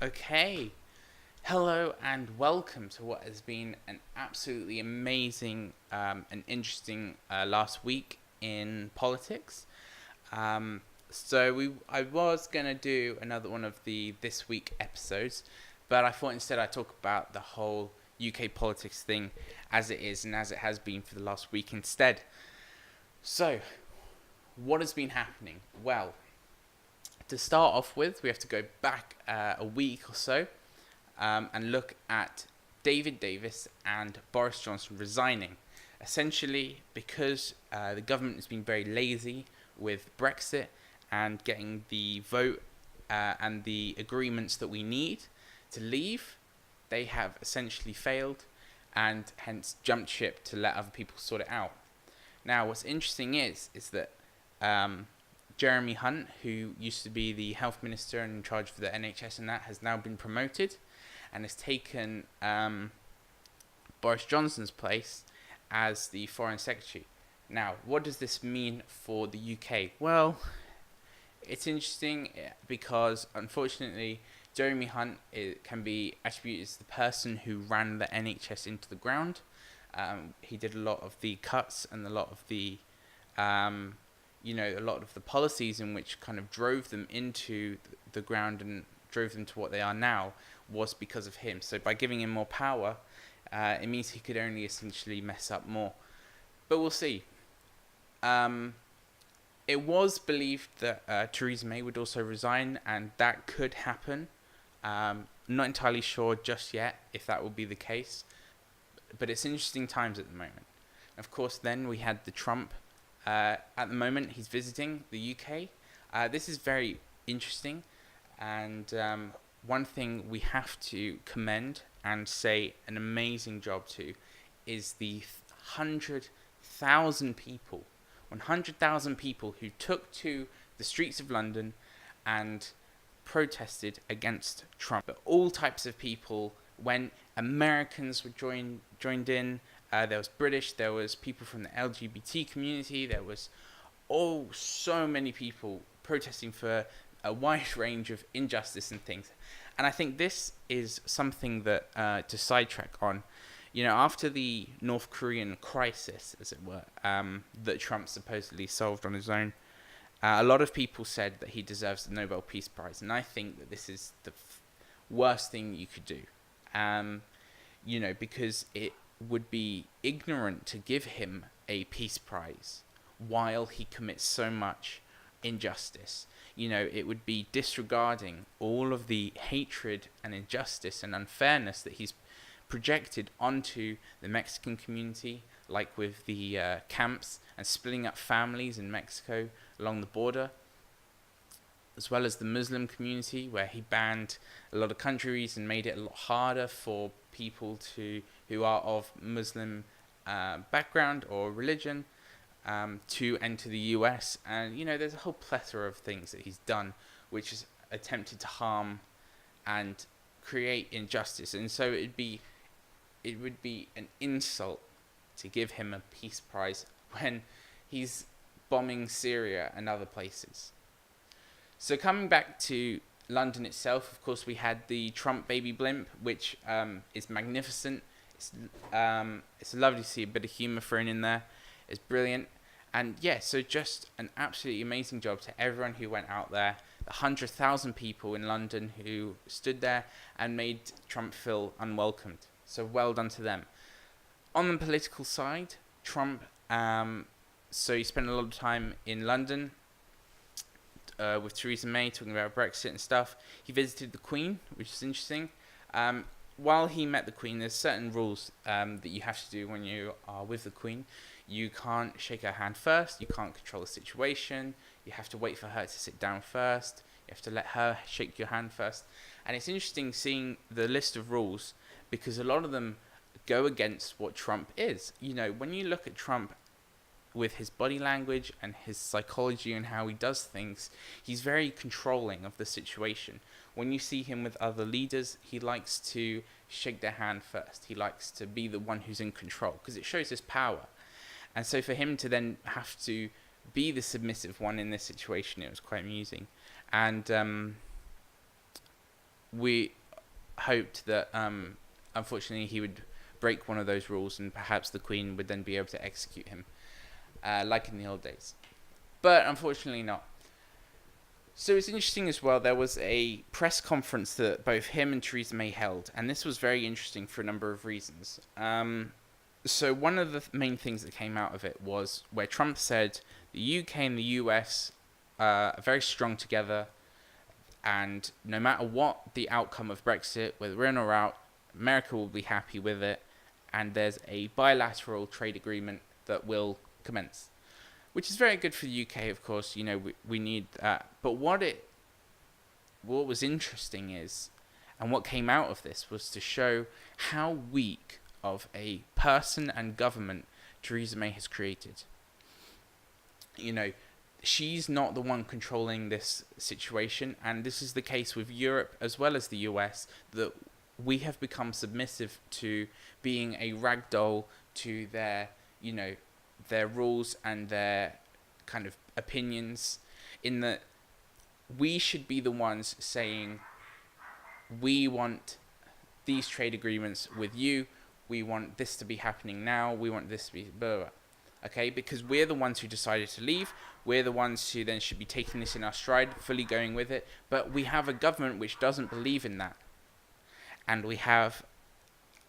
Okay, hello and welcome to what has been an absolutely amazing and interesting last week in politics. I was gonna do another one of the this week episodes, but I thought instead I'd talk about the whole UK politics thing as it is and as it has been for the last week instead. So, what has been happening? Well, to start off with, we have to go back a week or so and look at David Davis and Boris Johnson resigning. Essentially, because the government has been very lazy with Brexit and getting the vote and the agreements that we need to leave, they have essentially failed and hence jumped ship to let other people sort it out. Now, what's interesting is that Jeremy Hunt, who used to be the health minister and in charge of the NHS and that, has now been promoted and has taken Boris Johnson's place as the foreign secretary. Now, what does this mean for the UK? Well, it's interesting because unfortunately Jeremy Hunt can be attributed as the person who ran the NHS into the ground. He did a lot of the cuts and a lot of the a lot of the policies in which kind of drove them into the ground and drove them to what they are now was because of him. So by giving him more power, it means he could only essentially mess up more. But we'll see. It was believed that Theresa May would also resign, and that could happen. Not entirely sure just yet if that will be the case, but it's interesting times at the moment. Of course, then we had the Trump. At the moment, he's visiting the UK. This is very interesting, and one thing we have to commend and say an amazing job to is the 100,000 people who took to the streets of London and protested against Trump. But all types of people, when Americans were joined in, there was British, there was people from the LGBT community, there was so many people protesting for a wide range of injustice and things. And I think this is something that, to sidetrack on, after the North Korean crisis, as it were, that Trump supposedly solved on his own, a lot of people said that he deserves the Nobel Peace Prize. And I think that this is the worst thing you could do, because it would be ignorant to give him a peace prize while he commits so much injustice. It would be disregarding all of the hatred and injustice and unfairness that he's projected onto the Mexican community, like with the camps and splitting up families in Mexico along the border, as well as the Muslim community, where he banned a lot of countries and made it a lot harder for people who are of Muslim background or religion to enter the US. And there's a whole plethora of things that he's done which has attempted to harm and create injustice. And so it would be an insult to give him a peace prize when he's bombing Syria and other places. So coming back to London itself, of course, we had the Trump baby blimp, which is magnificent. It's lovely to see a bit of humour thrown in there. It's brilliant. And yeah, so just an absolutely amazing job to everyone who went out there, the 100,000 people in London who stood there and made Trump feel unwelcomed. So well done to them. On the political side, Trump, so he spent a lot of time in London with Theresa May talking about Brexit and stuff. He visited the Queen, which is interesting. While he met the Queen, there's certain rules that you have to do when you are with the Queen. You can't shake her hand first. You can't control the situation. You have to wait for her to sit down first. You have to let her shake your hand first. And it's interesting seeing the list of rules because a lot of them go against what Trump is. When you look at Trump with his body language and his psychology and how he does things, he's very controlling of the situation. When you see him with other leaders, he likes to shake their hand first. He likes to be the one who's in control because it shows his power. And so for him to then have to be the submissive one in this situation, it was quite amusing. And we hoped that unfortunately he would break one of those rules, and perhaps the Queen would then be able to execute him, like in the old days. But unfortunately not. So it's interesting as well, there was a press conference that both him and Theresa May held, and this was very interesting for a number of reasons. So one of the main things that came out of it was where Trump said the UK and the US are very strong together, and no matter what the outcome of Brexit, whether we're in or out, America will be happy with it, and there's a bilateral trade agreement that will commence. Which is very good for the UK, of course. You know, we need that. But what was interesting is, and what came out of this was to show how weak of a person and government Theresa May has created. You know, she's not the one controlling this situation, and this is the case with Europe as well as the US, that we have become submissive to being a ragdoll to their, you know, their rules and their kind of opinions, in that we should be the ones saying, we want these trade agreements with you, we want this to be happening now, we want this to be blah, blah. Okay, because we're the ones who decided to leave, we're the ones who then should be taking this in our stride, fully going with it, but we have a government which doesn't believe in that, and we have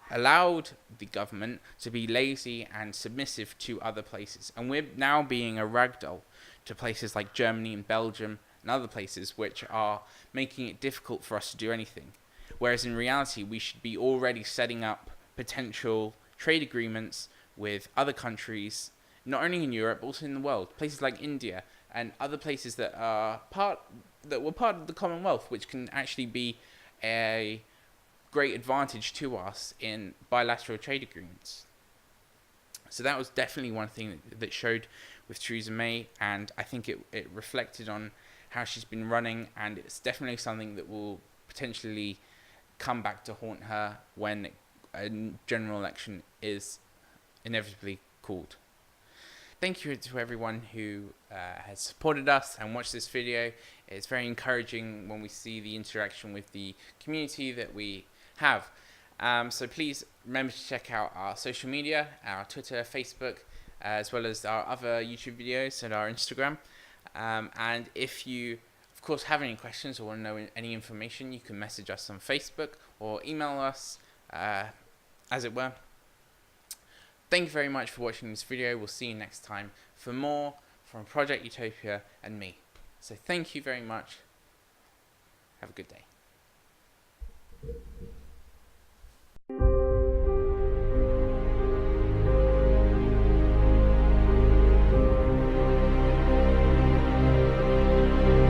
allowed the government to be lazy and submissive to other places, and we're now being a ragdoll to places like Germany and Belgium and other places which are making it difficult for us to do anything, whereas in reality we should be already setting up potential trade agreements with other countries, not only in Europe but also in the world, places like India and other places that were part of the Commonwealth, which can actually be a great advantage to us in bilateral trade agreements. So that was definitely one thing that showed with Theresa May, and I think it reflected on how she's been running, and it's definitely something that will potentially come back to haunt her when a general election is inevitably called. Thank you to everyone who has supported us and watched this video. It's very encouraging when we see the interaction with the community that we have. So please remember to check out our social media, our Twitter, Facebook, as well as our other YouTube videos and our Instagram. And if you, of course, have any questions or want to know any information, you can message us on Facebook or email us, as it were. Thank you very much for watching this video. We'll see you next time for more from Project Utopia and me. So thank you very much. Have a good day.